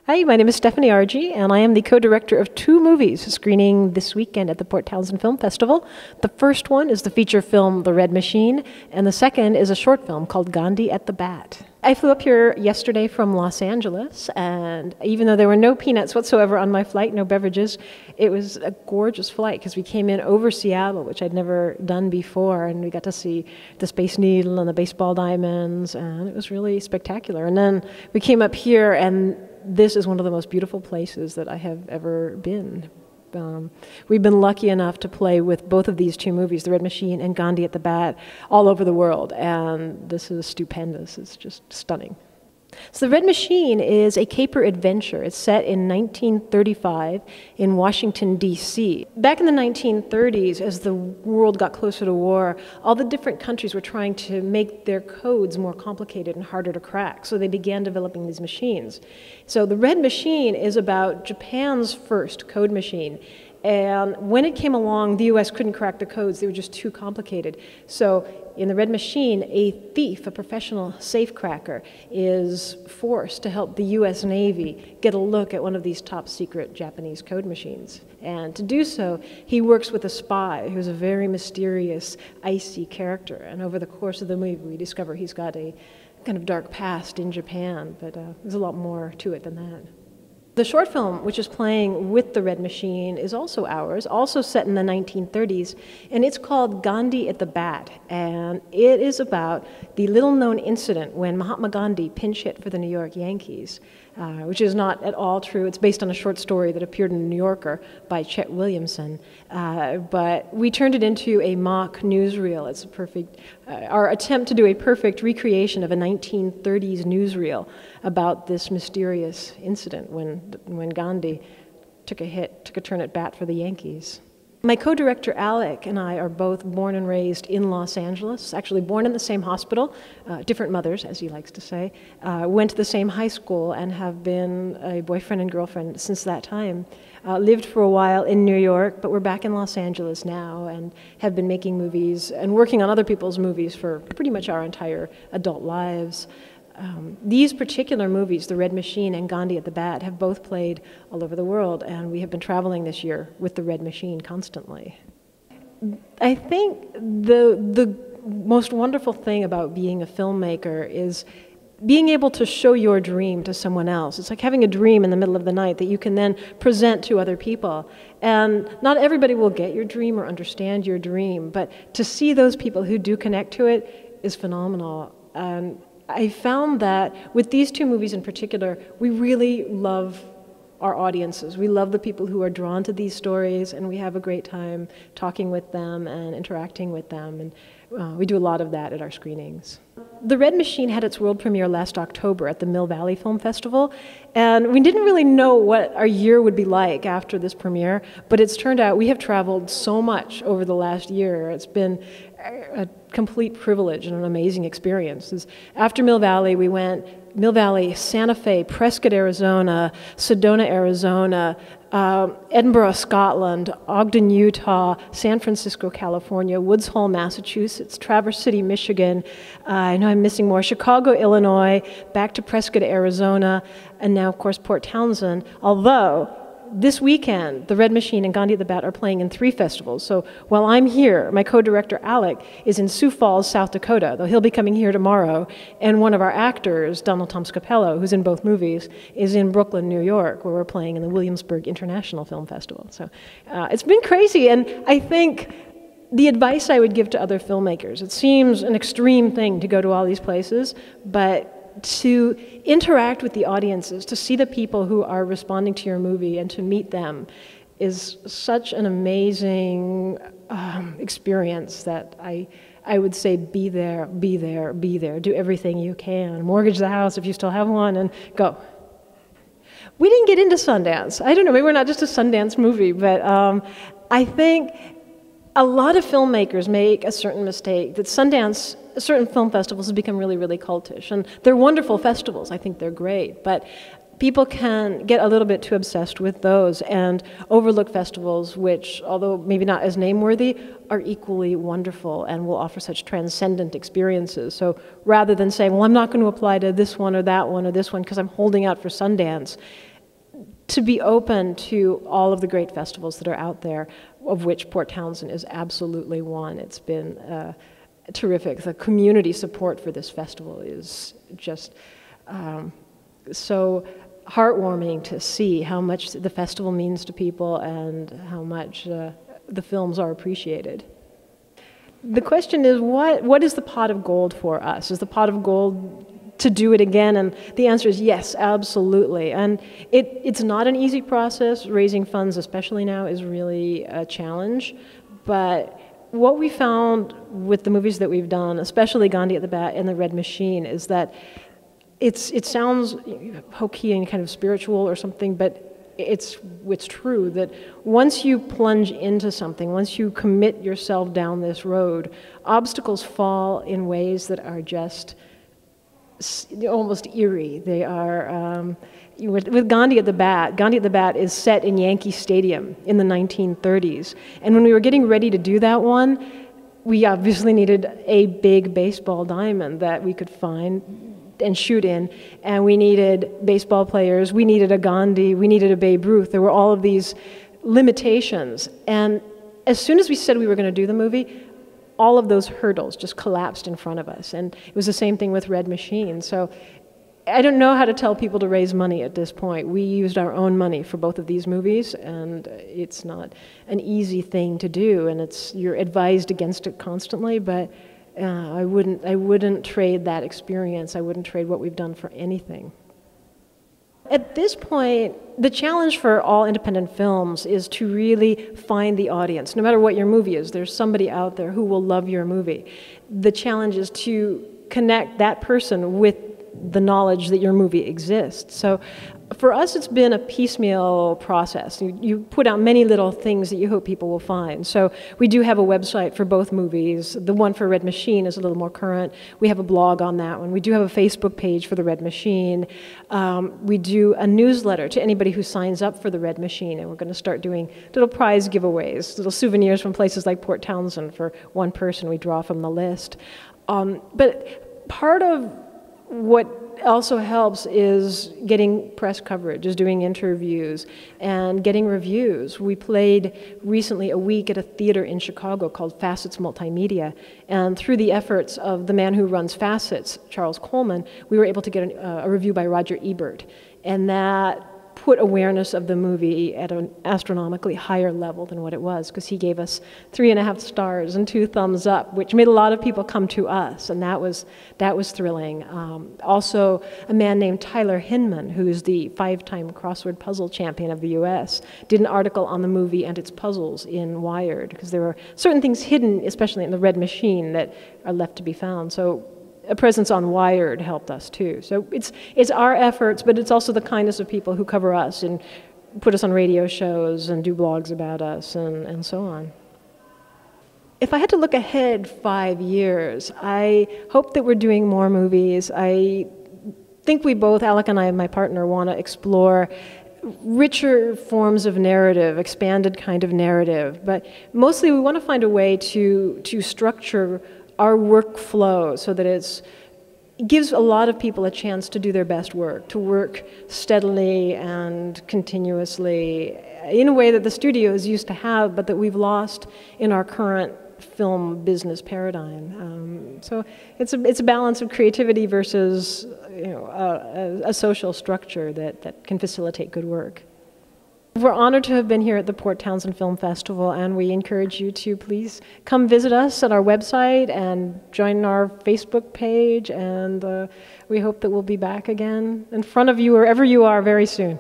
Hi, my name is Stephanie Argy, and I am the co-director of two movies screening this weekend at the Port Townsend Film Festival. The first one is the feature film The Red Machine, and the second is a short film called Gandhi At The Bat. I flew up here yesterday from Los Angeles, and even though there were no peanuts whatsoever on my flight, no beverages, it was a gorgeous flight because we came in over Seattle, which I'd never done before, and we got to see the Space Needle and the baseball diamonds, and it was really spectacular. And then we came up here, and this is one of the most beautiful places that I have ever been. We've been lucky enough to play with both of these two movies, The Red Machine and Gandhi at the Bat, all over the world, and this is stupendous. It's just stunning. So The Red Machine is a caper adventure. It's set in 1935 in Washington, D.C. Back in the 1930s, as the world got closer to war, all the different countries were trying to make their codes more complicated and harder to crack, so they began developing these machines. So The Red Machine is about Japan's first code machine. And when it came along, the U.S. couldn't crack the codes. They were just too complicated. So in The Red Machine, a thief, a professional safecracker, is forced to help the U.S. Navy get a look at one of these top-secret Japanese code machines. And to do so, he works with a spy who's a very mysterious, icy character. And over the course of the movie, we discover he's got a kind of dark past in Japan, but there's a lot more to it than that. The short film, which is playing with The Red Machine, is also ours, also set in the 1930s, and it's called Gandhi at the Bat, and it is about the little-known incident when Mahatma Gandhi pinch hit for the New York Yankees, which is not at all true. It's based on a short story that appeared in the New Yorker by Chet Williamson, but we turned it into a mock newsreel. It's a perfect, our attempt to do a perfect recreation of a 1930s newsreel about this mysterious incident when Gandhi took a turn at bat for the Yankees. My co-director Alec and I are both born and raised in Los Angeles, actually born in the same hospital, different mothers, as he likes to say, went to the same high school and have been a boyfriend and girlfriend since that time. Lived for a while in New York, but we're back in Los Angeles now and have been making movies and working on other people's movies for pretty much our entire adult lives. These particular movies, The Red Machine and Gandhi at the Bat, have both played all over the world, and we have been traveling this year with The Red Machine constantly. I think the most wonderful thing about being a filmmaker is being able to show your dream to someone else. It's like having a dream in the middle of the night that you can then present to other people. And not everybody will get your dream or understand your dream, but to see those people who do connect to it is phenomenal. I found that with these two movies in particular, we really love our audiences. We love the people who are drawn to these stories, and we have a great time talking with them and interacting with them, and we do a lot of that at our screenings. The Red Machine had its world premiere last October at the Mill Valley Film Festival, and we didn't really know what our year would be like after this premiere, but it's turned out we have traveled so much over the last year. It's been a complete privilege and an amazing experience. After Mill Valley, we went Mill Valley, Santa Fe, Prescott, Arizona, Sedona, Arizona, Edinburgh, Scotland, Ogden, Utah, San Francisco, California, Woods Hole, Massachusetts, Traverse City, Michigan, I know I'm missing more, Chicago, Illinois, back to Prescott, Arizona, and now, of course, Port Townsend, although this weekend, The Red Machine and Gandhi at the Bat are playing in 3 festivals. So while I'm here, my co-director Alec is in Sioux Falls, South Dakota, though he'll be coming here tomorrow. And one of our actors, Donald Tom Scapello, who's in both movies, is in Brooklyn, New York, where we're playing in the Williamsburg International Film Festival. So it's been crazy, and I think the advice I would give to other filmmakers, it seems an extreme thing to go to all these places, but to interact with the audiences, to see the people who are responding to your movie and to meet them is such an amazing experience that I would say be there, be there, be there. Do everything you can. Mortgage the house if you still have one and go. We didn't get into Sundance. I don't know, maybe we're not just a Sundance movie, but I think a lot of filmmakers make a certain mistake that Sundance, certain film festivals have become really, really cultish. And they're wonderful festivals. I think they're great. But people can get a little bit too obsessed with those and overlook festivals which, although maybe not as name-worthy, are equally wonderful and will offer such transcendent experiences. So rather than saying, well, I'm not going to apply to this one or that one or this one because I'm holding out for Sundance, to be open to all of the great festivals that are out there, of which Port Townsend is absolutely one. It's been terrific. The community support for this festival is just so heartwarming to see how much the festival means to people and how much the films are appreciated. The question is, what is the pot of gold for us? Is the pot of gold to do it again? And the answer is yes, absolutely. And it's not an easy process. Raising funds, especially now, is really a challenge. But what we found with the movies that we've done, especially Gandhi at the Bat and The Red Machine, is that it sounds hokey and kind of spiritual or something, but it's true that once you plunge into something, once you commit yourself down this road, obstacles fall in ways that are just almost eerie. They are, with Gandhi at the Bat is set in Yankee Stadium in the 1930s. And when we were getting ready to do that one, we obviously needed a big baseball diamond that we could find and shoot in, and we needed baseball players, we needed a Gandhi, we needed a Babe Ruth. There were all of these limitations, and as soon as we said we were going to do the movie, all of those hurdles just collapsed in front of us, and it was the same thing with Red Machine. So I don't know how to tell people to raise money at this point. We used our own money for both of these movies, and it's not an easy thing to do, and you're advised against it constantly, but I wouldn't trade that experience. I wouldn't trade what we've done for anything. At this point, the challenge for all independent films is to really find the audience. No matter what your movie is, there's somebody out there who will love your movie. The challenge is to connect that person with the knowledge that your movie exists. So for us, it's been a piecemeal process. You put out many little things that you hope people will find. So we do have a website for both movies. The one for Red Machine is a little more current. We have a blog on that one. We do have a Facebook page for the Red Machine. We do a newsletter to anybody who signs up for the Red Machine, and we're going to start doing little prize giveaways, little souvenirs from places like Port Townsend for one person we draw from the list. But part of what also helps is getting press coverage, is doing interviews and getting reviews. We played recently a week at a theater in Chicago called Facets Multimedia, and through the efforts of the man who runs Facets, Charles Coleman, we were able to get a review by Roger Ebert, and that put awareness of the movie at an astronomically higher level than what it was, because he gave us 3.5 stars and 2 thumbs up, which made a lot of people come to us, and that was thrilling. Also, a man named Tyler Hinman, who is the 5-time crossword puzzle champion of the US, did an article on the movie and its puzzles in Wired, because there were certain things hidden, especially in The Red Machine, that are left to be found. So a presence on Wired helped us too. So it's our efforts, but it's also the kindness of people who cover us and put us on radio shows and do blogs about us and so on. If I had to look ahead 5 years, I hope that we're doing more movies. I think we both, Alec and I and my partner, want to explore richer forms of narrative, expanded kind of narrative, but mostly we want to find a way to structure our workflow so that it gives a lot of people a chance to do their best work, to work steadily and continuously in a way that the studio is used to have, but that we've lost in our current film business paradigm. So it's a balance of creativity versus a social structure that can facilitate good work. We're honored to have been here at the Port Townsend Film Festival, and we encourage you to please come visit us at our website and join our Facebook page, and we hope that we'll be back again in front of you wherever you are very soon.